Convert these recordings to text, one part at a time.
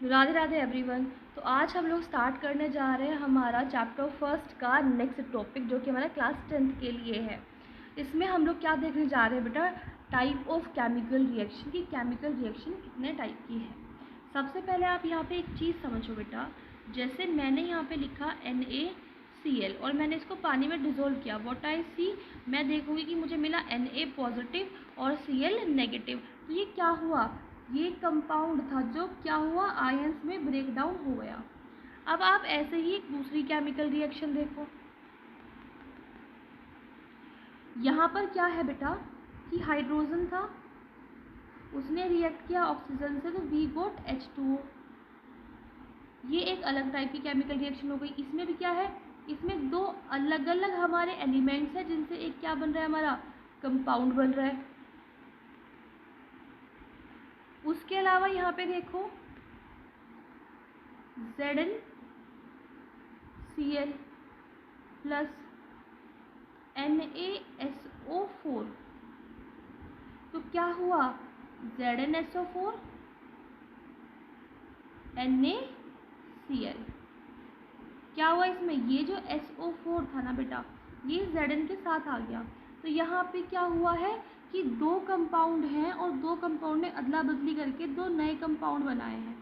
Radhe Radhe everyone. तो आज हम लोग स्टार्ट करने जा रहे हैं हमारा चैप्टर फर्स्ट का नेक्स्ट टॉपिक, जो कि हमारा क्लास 10th के लिए है। इसमें हम लोग क्या देखने जा रहे हैं बेटा, टाइप ऑफ केमिकल रिएक्शन की केमिकल रिएक्शन कितने टाइप की है। सबसे पहले आप यहाँ पे एक चीज़ समझो बेटा, जैसे मैंने यहाँ पे लिखा NaCl और मैंने इसको पानी में डिज़ोल्व किया, व्हाट आई सी, मैं देखूँगी कि मुझे मिला Na पॉजिटिव और Cl नेगेटिव। तो ये क्या हुआ, ये कंपाउंड था जो क्या हुआ, आयंस में ब्रेक डाउन हो गया। अब आप ऐसे ही एक दूसरी केमिकल रिएक्शन देखो, यहाँ पर क्या है बेटा कि हाइड्रोजन था, उसने रिएक्ट किया ऑक्सीजन से, तो वी गोट H2O। ये एक अलग टाइप की केमिकल रिएक्शन हो गई। इसमें भी क्या है, इसमें दो अलग अलग हमारे एलिमेंट्स हैं जिनसे एक क्या बन रहा है, हमारा कंपाउंड बन रहा है। उसके अलावा यहाँ पे देखो ZnCl प्लस NaSO4, तो क्या हुआ, ZnSO4 NaCl। क्या हुआ इसमें, ये जो SO4 था ना बेटा, ये Zn के साथ आ गया। तो यहाँ पे क्या हुआ है कि दो कंपाउंड हैं और दो कंपाउंड ने अदला बदली करके दो नए कंपाउंड बनाए हैं।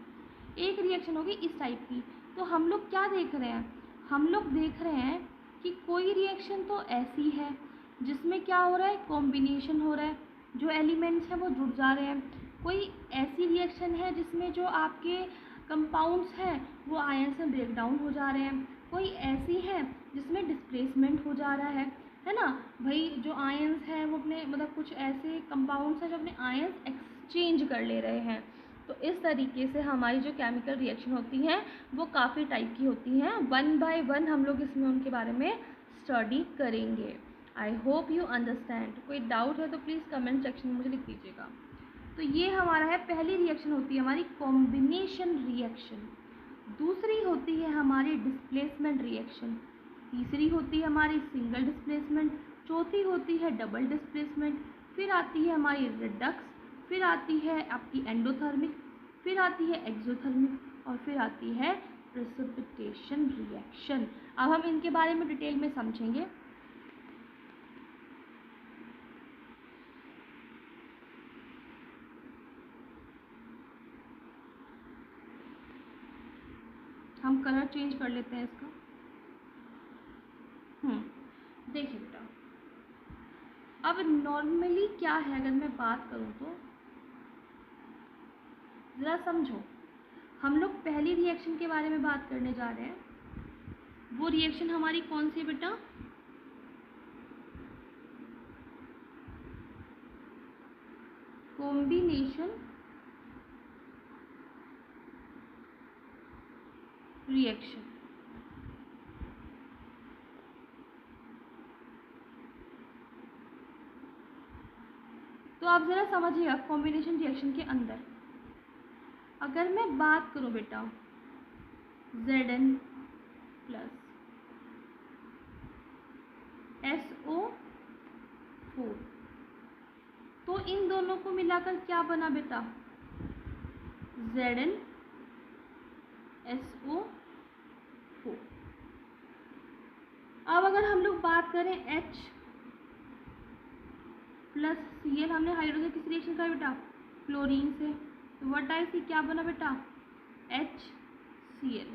एक रिएक्शन होगी इस टाइप की। तो हम लोग क्या देख रहे हैं, हम लोग देख रहे हैं कि कोई रिएक्शन तो ऐसी है जिसमें क्या हो रहा है, कॉम्बिनेशन हो रहा है, जो एलिमेंट्स हैं वो जुड़ जा रहे हैं। कोई ऐसी रिएक्शन है जिसमें जो आपके कंपाउंड्स हैं वो आयन से ब्रेक डाउन हो जा रहे हैं। कोई ऐसी है जिसमें डिस्प्लेसमेंट हो जा रहा है ना भाई, जो आयंस हैं वो अपने मतलब कुछ ऐसे कंपाउंड्स हैं जो अपने आयंस एक्सचेंज कर ले रहे हैं। तो इस तरीके से हमारी जो केमिकल रिएक्शन होती हैं वो काफ़ी टाइप की होती हैं। वन बाय वन हम लोग इसमें उनके बारे में स्टडी करेंगे। I hope you understand. कोई डाउट है तो प्लीज़ कमेंट सेक्शन में मुझे लिख दीजिएगा। तो ये हमारा है, पहली रिएक्शन होती है हमारी कॉम्बिनेशन रिएक्शन, दूसरी होती है हमारी डिस्प्लेसमेंट रिएक्शन, तीसरी होती है हमारी सिंगल डिस्प्लेसमेंट, चौथी होती है डबल डिस्प्लेसमेंट, फिर आती है हमारी रिडक्स, फिर आती है आपकी एंडोथर्मिक, फिर आती है एक्सोथर्मिक और फिर आती है प्रेसिपिटेशन रिएक्शन। अब हम इनके बारे में डिटेल में समझेंगे। हम कलर चेंज कर लेते हैं इसका। देखिए बेटा, अब नॉर्मली क्या है, अगर मैं बात करूँ तो ज़रा समझो, हम लोग पहली रिएक्शन के बारे में बात करने जा रहे हैं। वो रिएक्शन हमारी कौन सी बेटा, कॉम्बिनेशन रिएक्शन। तो आप ज़रा समझिएगा, कॉम्बिनेशन रिएक्शन के अंदर अगर मैं बात करूं बेटा Zn प्लस SO4, तो इन दोनों को मिलाकर क्या बना बेटा, ZnSO4। अब अगर हम लोग बात करें H प्लस Cl, हमने हाइड्रोजन किस रिएक्शन का बेटा, क्लोरीन से, तो व्हाट आई सी, क्या बना बेटा, HCl।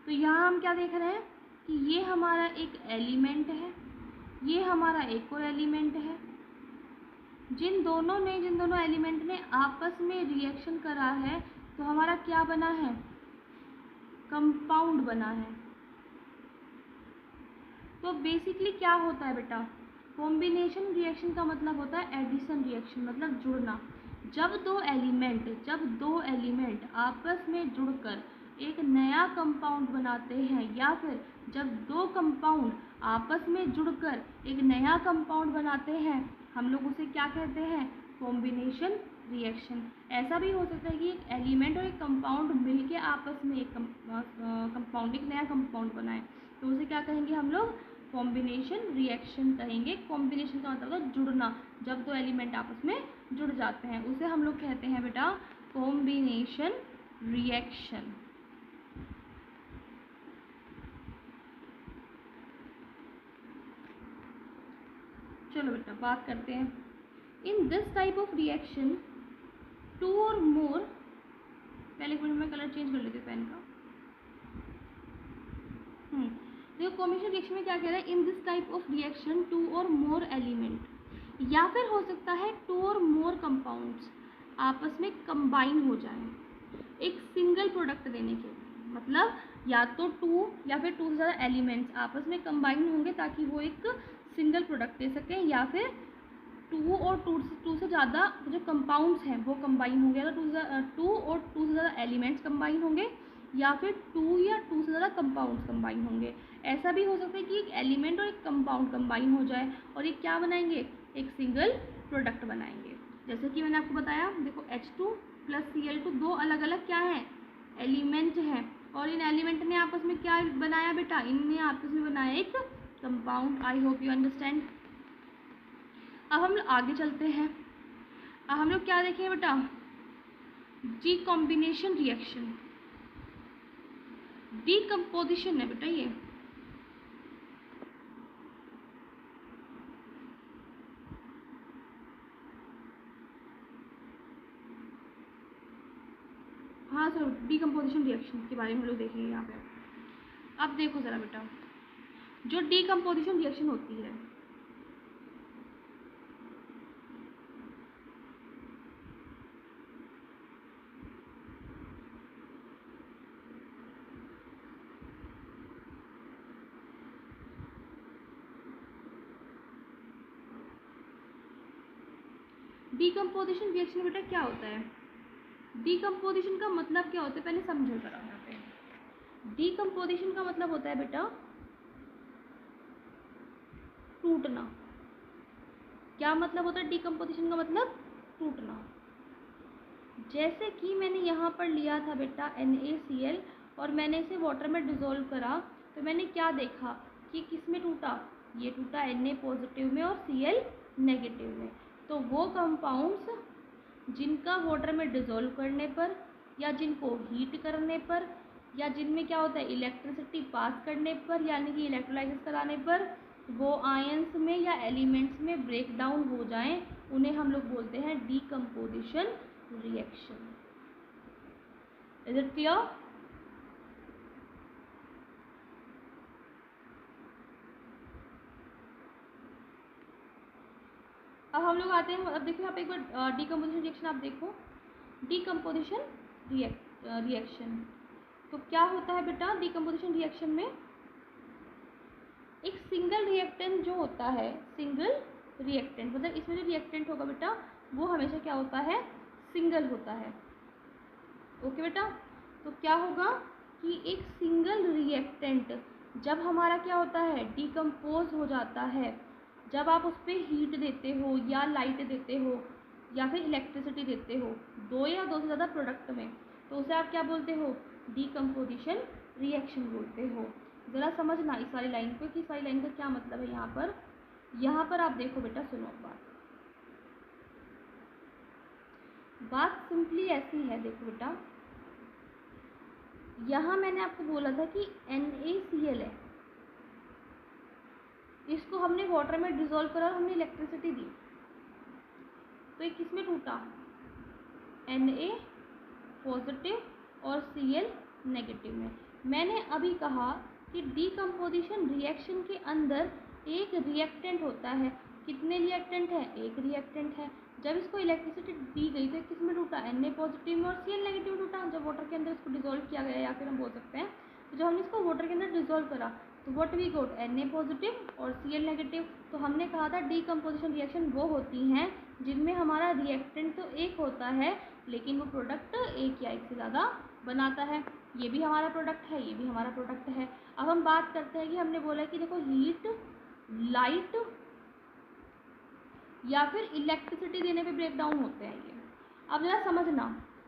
तो यहाँ हम क्या देख रहे हैं कि ये हमारा एक एलिमेंट है, ये हमारा एक और एलिमेंट है। जिन दोनों एलिमेंट ने आपस में रिएक्शन करा है तो हमारा क्या बना है, कंपाउंड बना है। तो बेसिकली क्या होता है बेटा, कॉम्बिनेशन रिएक्शन का मतलब होता है एडिशन रिएक्शन, मतलब जुड़ना। जब दो एलिमेंट आपस में जुड़कर एक नया कंपाउंड बनाते हैं, या फिर जब दो कंपाउंड आपस में जुड़कर एक नया कंपाउंड बनाते हैं, हम लोग उसे क्या कहते हैं, कॉम्बिनेशन रिएक्शन। ऐसा भी हो सकता है कि एक एलिमेंट और एक कंपाउंड मिलके आपस में एक नया कंपाउंड बनाए, तो उसे क्या कहेंगे हम लोग, कॉम्बिनेशन रिएक्शन कहेंगे। कॉम्बिनेशन का मतलब होता है जुड़ना, जब दो एलिमेंट आपस में जुड़ जाते हैं उसे हम लोग कहते हैं बेटा कॉम्बिनेशन रिएक्शन। चलो बेटा बात करते हैं। In this type of reaction two or more, पहले एक मिनट में कलर चेंज कर लेते पेन का। देखो कॉम्बिनेशन रिएक्शन में क्या कह रहा है, in this type of reaction two or more element, या फिर हो सकता है टू और मोर कंपाउंड्स आपस में कंबाइन हो जाएं एक सिंगल प्रोडक्ट देने के, मतलब या तो टू या फिर टू से ज़्यादा एलिमेंट्स आपस में कंबाइन होंगे ताकि वो एक सिंगल प्रोडक्ट दे सकें, या फिर टू और टू से ज़्यादा जो कंपाउंड्स हैं वो कंबाइन होंगे, या टू और टू से ज़्यादा एलिमेंट्स कंबाइन होंगे, या फिर टू या टू से ज़्यादा कंपाउंड्स कंबाइन होंगे। ऐसा भी हो सकता है कि एक एलिमेंट और एक कंपाउंड कंबाइन हो जाए और ये क्या बनाएंगे, एक सिंगल प्रोडक्ट बनाएंगे। जैसे कि मैंने आपको बताया, देखो H2 + Cl2 दो अलग अलग क्या हैं, एलिमेंट हैं, और इन एलिमेंट ने आपस में क्या बनाया बेटा, इनने आपस में बनाया एक compound. I hope you understand. अब हम लोग आगे चलते हैं। अब हम लोग क्या देखें बेटा, डीकॉम्बिनेशन रिएक्शन। डीकम्पोजिशन है बेटा ये, हाँ सर डीकम्पोजिशन रिएक्शन के बारे में हम लोग देखेंगे यहाँ पे। अब देखो ज़रा बेटा, जो डीकम्पोजिशन रिएक्शन होती है, डीकम्पोजिशन रिएक्शन बेटा क्या होता है, डीकम्पोजिशन का मतलब क्या होता है पहले समझो जरा यहाँ पे। डीकम्पोजिशन का मतलब होता है बेटा टूटना। क्या मतलब होता है डीकम्पोजिशन का मतलब, टूटना। जैसे कि मैंने यहाँ पर लिया था बेटा NaCl और मैंने इसे वाटर में डिज़ोल्व करा, तो मैंने क्या देखा कि किस में टूटा, ये टूटा Na पॉजिटिव में और Cl नेगेटिव में। तो वो कंपाउंड्स जिनका वाटर में डिज़ोल्व करने पर या जिनको हीट करने पर या जिनमें क्या होता है इलेक्ट्रिसिटी पास करने पर, यानी कि इलेक्ट्रोलाइसिस कराने पर वो आयंस में या एलिमेंट्स में ब्रेक डाउन हो जाएं, उन्हें हम लोग बोलते हैं decomposition reaction. Is it clear? अब हम लोग आते हैं, अब देखो यहाँ पे एक बार डीकम्पोजिशन रिएक्शन आप देखो, डीकम्पोजिशन रिएक्शन तो क्या होता है बेटा, डीकम्पोजिशन रिएक्शन में एक सिंगल रिएक्टेंट जो होता है, सिंगल रिएक्टेंट मतलब इसमें जो रिएक्टेंट होगा बेटा वो हमेशा क्या होता है, सिंगल होता है। ओके बेटा, तो क्या होगा कि एक सिंगल रिएक्टेंट जब हमारा क्या होता है डीकम्पोज हो जाता है, जब आप उस पर हीट देते हो या लाइट देते हो या फिर इलेक्ट्रिसिटी देते हो, दो या दो से ज़्यादा प्रोडक्ट में, तो उसे आप क्या बोलते हो, डीकम्पोजिशन रिएक्शन बोलते हो। ज़रा समझना इस वाली लाइन को कि इस वाली लाइन का क्या मतलब है। यहाँ पर आप देखो बेटा, सुनो बात सिंपली ऐसी है। देखो बेटा, यहाँ मैंने आपको बोला था कि NaCl है, इसको हमने वाटर में डिज़ोल्व करा और हमने इलेक्ट्रिसिटी दी, तो ये किस में टूटा, Na पॉजिटिव और Cl नेगेटिव में। मैंने अभी कहा कि डीकम्पोजिशन रिएक्शन के अंदर एक रिएक्टेंट होता है। कितने रिएक्टेंट है, एक रिएक्टेंट है। जब इसको इलेक्ट्रिसिटी दी गई तो किस में टूटा, Na पॉजिटिव में और Cl नेगेटिव में टूटा। जब वाटर के अंदर इसको डिज़ोल्व किया गया, या फिर हम बोल सकते हैं तो जब हमने इसको वाटर के अंदर डिज़ोल्व करा तो what we got, Na positive और Cl नेगेटिव। तो हमने कहा था डीकम्पोजिशन रिएक्शन वो होती हैं जिनमें हमारा रिएक्टेंट तो एक होता है लेकिन वो प्रोडक्ट एक या एक से ज़्यादा बनाता है। ये भी हमारा प्रोडक्ट है, ये भी हमारा प्रोडक्ट है। अब हम बात करते हैं कि हमने बोला कि देखो हीट, लाइट या फिर इलेक्ट्रिसिटी देने पे ब्रेक डाउन होते हैं ये। अब ज़रा समझना,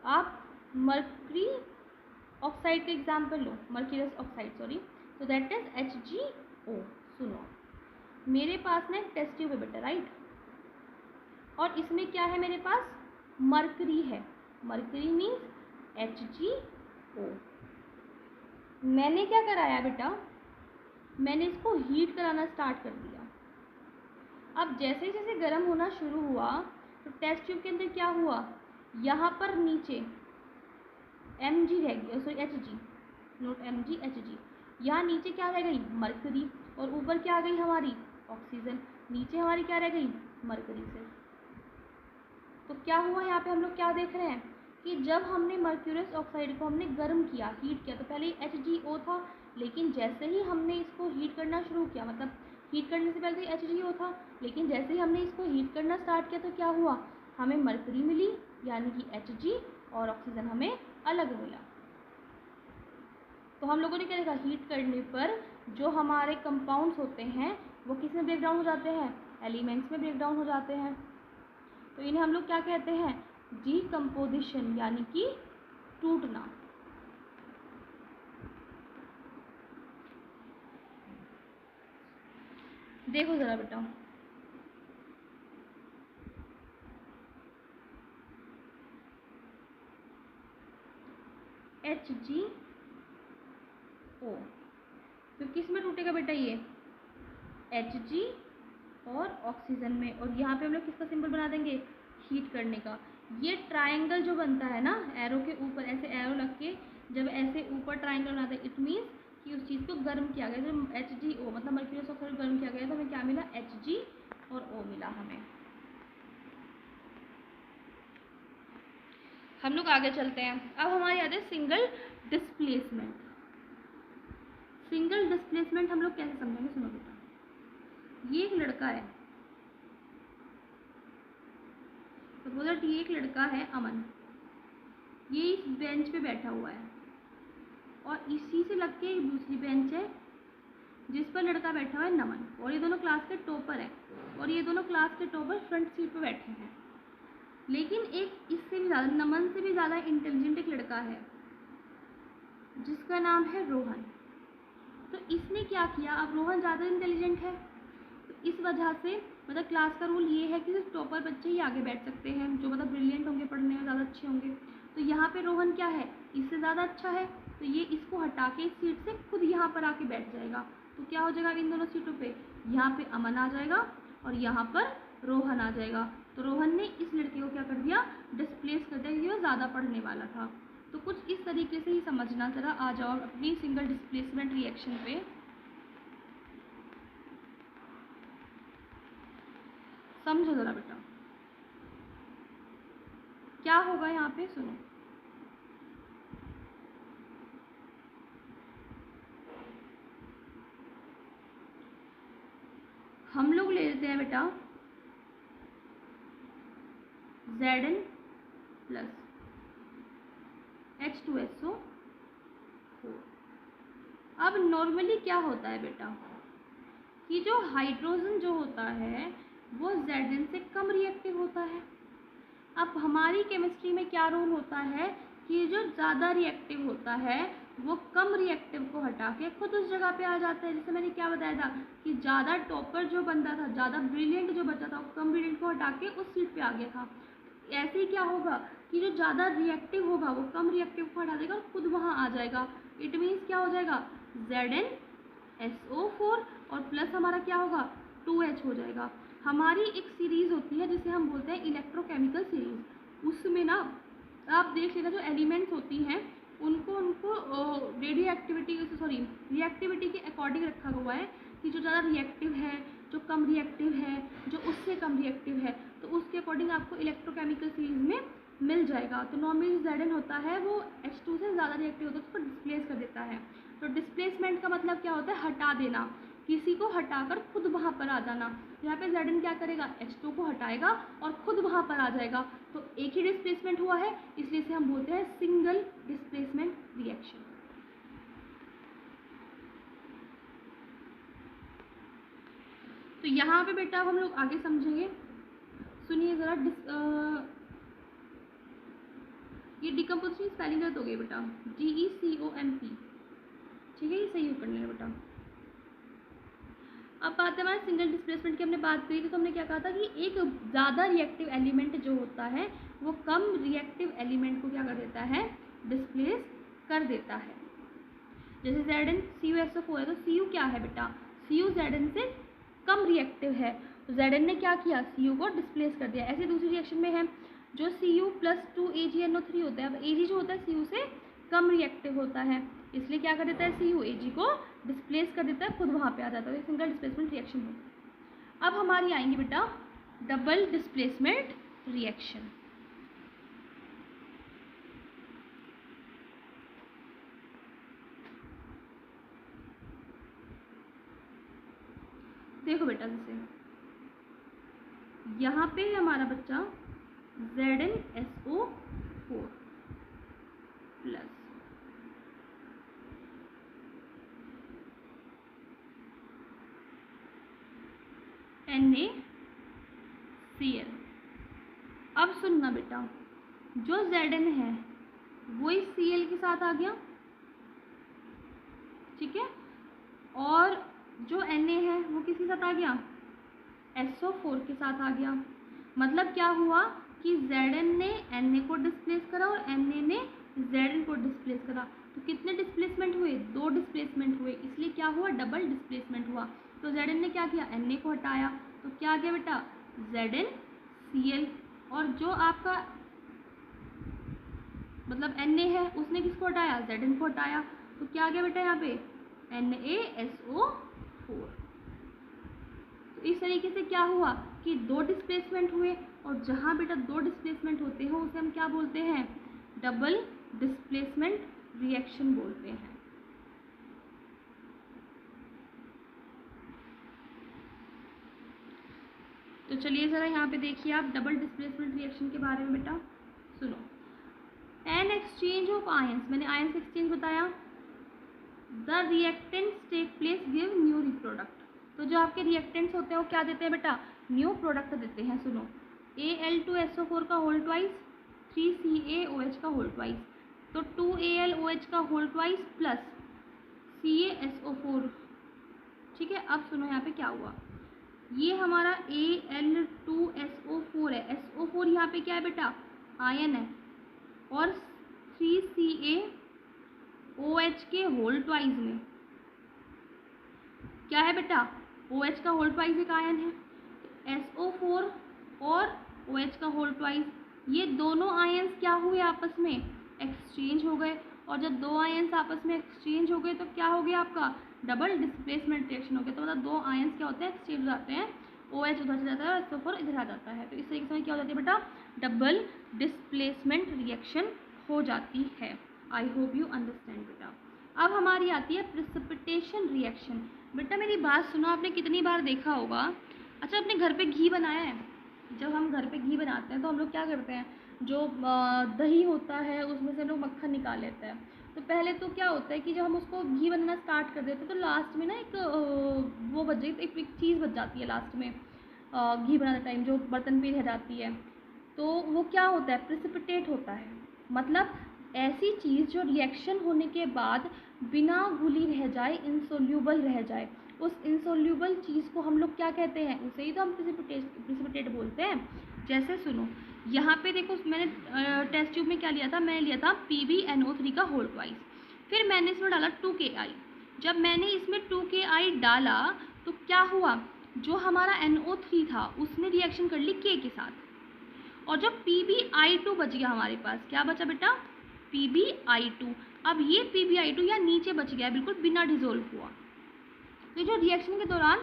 आप मर्क्यूरी ऑक्साइड का एग्जाम्पल लो, मर्क्यूरियस ऑक्साइड सॉरी, तो दैट इज HgO। सुनो, मेरे पास ना टेस्ट ट्यूब है बेटा, राइट, और इसमें क्या है मेरे पास, मर्करी है। Mercury means HgO। मैंने क्या कराया बेटा, मैंने इसको हीट कराना स्टार्ट कर दिया। अब जैसे जैसे गर्म होना शुरू हुआ तो टेस्ट ट्यूब के अंदर क्या हुआ, यहाँ पर नीचे Mg रह गया, sorry Hg, note Mg, Hg। यहाँ नीचे क्या रह गई, मरकरी, और ऊपर क्या आ गई हमारी, ऑक्सीजन। नीचे हमारी क्या रह गई, मरकरी से। तो क्या हुआ यहाँ पे हम लोग क्या देख रहे हैं कि जब हमने मर्क्यूरियस ऑक्साइड को हमने गर्म किया, हीट किया, तो पहले HgO था, लेकिन जैसे ही हमने इसको हीट करना शुरू किया, मतलब हीट करने से पहले HgO था, लेकिन जैसे ही हमने इसको हीट करना स्टार्ट किया तो क्या हुआ, हमें मरकरी मिली यानी कि Hg, और ऑक्सीजन हमें अलग मिला। तो हम लोगों ने क्या देखा, हीट करने पर जो हमारे कंपाउंड्स होते हैं वो किस में ब्रेक डाउन हो जाते हैं, एलिमेंट्स में ब्रेक डाउन हो जाते हैं। तो इन्हें हम लोग क्या कहते हैं, डीकम्पोजिशन, यानी कि टूटना। देखो जरा बेटा, HgO तो किस में टूटेगा बेटा, ये Hg और ऑक्सीजन में। और यहाँ पे हम लोग किसका सिंबल बना देंगे, हीट करने का। ये ट्रायंगल जो बनता है ना, एरो के ऊपर ऐसे एरो लग के जब ऐसे ऊपर ट्रायंगल बनाते हैं, इट मीन्स कि उस चीज़ को गर्म किया गया। जब HgO मतलब मर्क्यूरियस ऑक्साइड गर्म किया गया तो हमें क्या मिला, Hg और O मिला हमें। हम लोग आगे चलते हैं। अब हमारे आते हैं सिंगल डिस्प्लेसमेंट। सिंगल डिस्प्लेसमेंट हम लोग कैसे समझेंगे, सुनो बेटा। ये एक लड़का है, सपोज ये एक लड़का है अमन, ये इस बेंच पे बैठा हुआ है, और इसी से लग के एक दूसरी बेंच है जिस पर लड़का बैठा हुआ है नमन, और ये दोनों क्लास के टॉपर हैं, और ये दोनों क्लास के टॉपर फ्रंट सीट पे बैठे हैं। लेकिन एक इससे भी ज़्यादा, नमन से भी ज़्यादा इंटेलिजेंट एक लड़का है जिसका नाम है रोहन। तो इसने क्या किया, अब रोहन ज़्यादा इंटेलिजेंट है, तो इस वजह से मतलब क्लास का रूल ये है कि सिर्फ टॉपर बच्चे ही आगे बैठ सकते हैं, जो मतलब ब्रिलियंट होंगे, पढ़ने में ज़्यादा अच्छे होंगे। तो यहाँ पे रोहन क्या है, इससे ज़्यादा अच्छा है, तो ये इसको हटा के इस सीट से खुद यहाँ पर आके बैठ जाएगा। तो क्या हो जाएगा इन दोनों सीटों पे, यहाँ पे अमन आ जाएगा और यहाँ पर रोहन आ जाएगा। तो रोहन ने इस लड़के को क्या कर दिया, डिस्प्लेस कर दिया, क्योंकि वो ज़्यादा पढ़ने वाला था। तो कुछ इस तरीके से ही समझना। जरा आ जाओ अपनी सिंगल डिस्प्लेसमेंट रिएक्शन पे। समझो ज़रा बेटा क्या होगा यहाँ पे, सुनो। हम लोग ले लेते हैं बेटा Zn प्लस H2SO4। अब नॉर्मली क्या होता है बेटा कि जो हाइड्रोजन जो होता है वो Zn से कम रिएक्टिव होता है। अब हमारी केमिस्ट्री में क्या रूल होता है कि जो ज़्यादा रिएक्टिव होता है वो कम रिएक्टिव को हटा के खुद उस जगह पे आ जाता है। जैसे मैंने क्या बताया था कि ज़्यादा टॉपर जो बंदा था, ज़्यादा ब्रिलियंट जो बच्चा था, वो कम ब्रिलियंट को हटा के उस सीट पे आ गया था। ऐसे ही क्या होगा कि जो ज़्यादा रिएक्टिव होगा वो कम रिएक्टिव को हटा देगा और खुद वहाँ आ जाएगा। इट मीन्स क्या हो जाएगा, ZnSO4 और प्लस हमारा क्या होगा, 2H हो जाएगा। हमारी एक सीरीज़ होती है जिसे हम बोलते हैं इलेक्ट्रोकेमिकल सीरीज़। उसमें ना आप देख लेना जो एलिमेंट्स होती हैं उनको रेडियो एक्टिविटी रिएक्टिविटी के अकॉर्डिंग रखा हुआ है कि जो ज़्यादा रिएक्टिव है, जो कम रिएक्टिव है, जो उससे कम रिएक्टिव है, तो उसके अकॉर्डिंग आपको इलेक्ट्रोकेमिकल सीरीज़ में मिल जाएगा। तो नॉर्मली Zn होता है वो H2 से ज़्यादा रिएक्टिव होता है, उसको डिस्प्लेस कर देता है। तो डिस्प्लेसमेंट का मतलब क्या होता है, हटा देना, किसी को हटाकर खुद वहाँ पर आ जाना। यहाँ पे Zn क्या करेगा, H2 को हटाएगा और खुद वहाँ पर आ जाएगा। तो एक ही डिस्प्लेसमेंट हुआ है, इसलिए इसे हम बोलते हैं सिंगल डिस्प्लेसमेंट रिएक्शन। तो यहाँ पे बेटा हम लोग आगे समझेंगे। सुनिए ज़रा, ये डिकम्पोजिशन स्पेलिंग गलत हो गई बेटा, DECOMP, ठीक है, ये सही कर लेना बेटा। अब बात है हमारे सिंगल डिस्प्लेसमेंट की। हमने बात करी थी तो हमने क्या कहा था कि एक ज़्यादा रिएक्टिव एलिमेंट जो होता है वो कम रिएक्टिव एलिमेंट को क्या कर देता है, डिस्प्लेस कर देता है। जैसे ZnCuSO4 है तो Cu क्या है बेटा, Cu Zn से कम रिएक्टिव है, तो Zn ने क्या किया, Cu को डिस्प्लेस कर दिया। ऐसे दूसरी रिएक्शन में है जो Cu + 2AgNO3 होता है। अब Ag जो होता है Cu से कम रिएक्टिव होता है, इसलिए क्या कर देता है, Cu Ag को डिस्प्लेस कर देता है, खुद वहाँ पे आ जाता है, सिंगल डिस्प्लेसमेंट रिएक्शन होती है। अब हमारी आएंगी बेटा डबल डिस्प्लेसमेंट रिएक्शन। देखो बेटा, जैसे यहाँ पे है हमारा बच्चा ZnSO4 प्लस NaCl। अब सुनना बेटा, जो Zn है वो इस Cl के साथ आ गया, ठीक है, और जो Na है वो किसके साथ आ गया, SO4 के साथ आ गया। मतलब क्या हुआ कि Zn ने Na को डिस्प्लेस करा और Na ने Zn को डिस्प्लेस करा, तो कितने डिस्प्लेसमेंट हुए, 2 डिस्प्लेसमेंट हुए, इसलिए क्या हुआ, डबल डिस्प्लेसमेंट हुआ। तो Zn ने क्या किया, Na को हटाया, तो क्या आ गया बेटा ZnCl, और जो आपका मतलब Na है उसने किसको हटाया, Zn को हटाया, तो क्या आ गया बेटा यहाँ पे NaSO4। तो इस तरीके से क्या हुआ कि 2 डिस्प्लेसमेंट हुए, और जहाँ बेटा 2 डिस्प्लेसमेंट होते हैं उसे हम क्या बोलते हैं, डबल डिस्प्लेसमेंट रिएक्शन बोलते हैं। तो चलिए ज़रा यहाँ पे देखिए आप डबल डिस्प्लेसमेंट रिएक्शन के बारे में बेटा सुनो। एन एक्सचेंज ऑफ आयंस, मैंने आयंस एक्सचेंज बताया, the reactants take place give new reproduct. तो जो आपके रिएक्टेंट्स होते हैं वो क्या देते हैं बेटा, न्यू प्रोडक्ट देते हैं। सुनो, Al2SO4 का होल ट्वाइस, 3CaOH का होल ट्वाइस, तो 2AlOH का होल ट्वाइस प्लस CaSO4, ठीक है। अब सुनो यहाँ पे क्या हुआ, ये हमारा Al2SO4 है, SO4 यहाँ पे क्या है बेटा, आयन है, और 3CaOH के होल ट्वाइस में क्या है बेटा, OH का होल ट्वाइस एक आयन है, SO4 और OH का होल ट्वाइस, ये दोनों आयन्स क्या हुए, आपस में एक्सचेंज हो गए, और जब 2 आयन्स आपस में एक्सचेंज हो गए तो क्या हो गया आपका, डबल डिस्प्लेसमेंट रिएक्शन हो गया। तो मतलब 2 आयन्स क्या होते हैं, एक्सचेंज हो जाते हैं, OH उधर से जाता है और SO4 इधर आ जाता है, तो इस तरीके से क्या हो जाती है बेटा, डबल डिस्प्लेसमेंट रिएक्शन हो जाती है। आई होप यू अंडरस्टैंड बेटा। अब हमारी आती है प्रिसिपिटेशन रिएक्शन। बेटा मेरी बात सुनो, आपने कितनी बार देखा होगा, अच्छा अपने घर पे घी बनाया है, जब हम घर पे घी बनाते हैं तो हम लोग क्या करते हैं, जो दही होता है उसमें से लोग मक्खन निकाल लेते हैं। तो पहले तो क्या होता है कि जब हम उसको घी बनाना स्टार्ट कर देते हैं तो लास्ट में ना एक वो बच जाती, एक चीज़ बच जाती है लास्ट में, घी बनाते टाइम जो बर्तन पे रह जाती है, तो वो क्या होता है, प्रिसिपिटेट होता है। मतलब ऐसी चीज़ जो रिएक्शन होने के बाद बिना घुली रह जाए, इंसोल्यूबल रह जाए, उस इंसोल्यूबल चीज़ को हम लोग क्या कहते हैं, उसे ही तो हम प्रिसिपिटेट बोलते हैं। जैसे सुनो, यहाँ पे देखो मैंने टेस्ट ट्यूब में क्या लिया था, मैंने लिया था PbNO3 का होल ट्वाइस, फिर मैंने इसमें डाला 2Ki। जब मैंने इसमें 2Ki डाला तो क्या हुआ, जो हमारा NO3 था उसने रिएक्शन कर ली K के साथ, और जो PbI2 बच गया हमारे पास, क्या बचा बेटा, PbI2। अब ये PbI2 या नीचे बच गया बिल्कुल बिना डिजोल्व हुआ, तो जो रिएक्शन के दौरान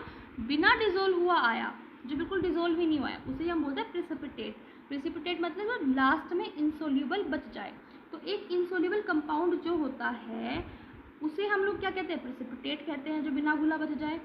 बिना डिजोल्व हुआ आया, जो बिल्कुल डिजोल्व ही नहीं हुआ है, उसे हम बोलते हैं प्रिसिपिटेट। प्रिसिपिटेट मतलब लास्ट में इंसोल्यूबल बच जाए। तो एक इंसोल्यूबल कंपाउंड जो होता है उसे हम लोग क्या कहते हैं, प्रिसिपिटेट कहते हैं, जो बिना घुला बच जाए।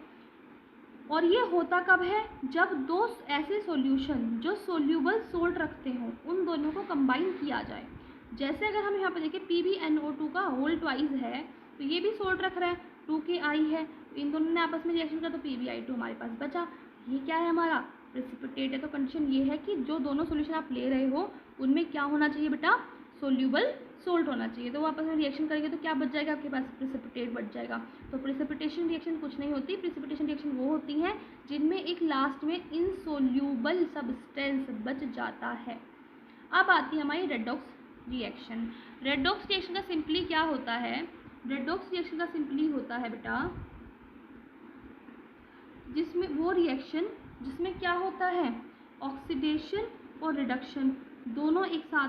और ये होता कब है, जब 2 ऐसे सॉल्यूशन जो सोल्यूबल सोल्ट रखते हों उन दोनों को कंबाइन किया जाए। जैसे अगर हम यहाँ पर देखें PbNO2 का होल ट्वाइस है, तो ये भी सोल्ट रख रहा है, 2Ki है, तो इन दोनों ने आपस में रिएक्शन किया तो PbI2 हमारे पास बचा। ये क्या है हमारा, प्रिसिपिटेट है। तो कंडीशन ये है कि जो दोनों सॉल्यूशन आप ले रहे हो उनमें क्या होना चाहिए बेटा, सोल्यूबल सोल्ट होना चाहिए। तो वो आपस में रिएक्शन करेंगे तो क्या बच जाएगा आपके पास, प्रिसिपिटेट बच जाएगा। तो प्रिसिपिटेशन रिएक्शन कुछ नहीं होती, प्रिसिपिटेशन रिएक्शन वो होती हैं जिनमें एक लास्ट में इनसोल्यूबल सब्सटेंस बच जाता है। अब आती है हमारी रेडॉक्स रिएक्शन। रेडॉक्स रिएक्शन का सिंपली क्या होता है? रेडॉक्स रिएक्शन का सिंपली होता है बेटा, जिसमें वो रिएक्शन जिसमें क्या होता है, ऑक्सीडेशन और रिडक्शन दोनों एक साथ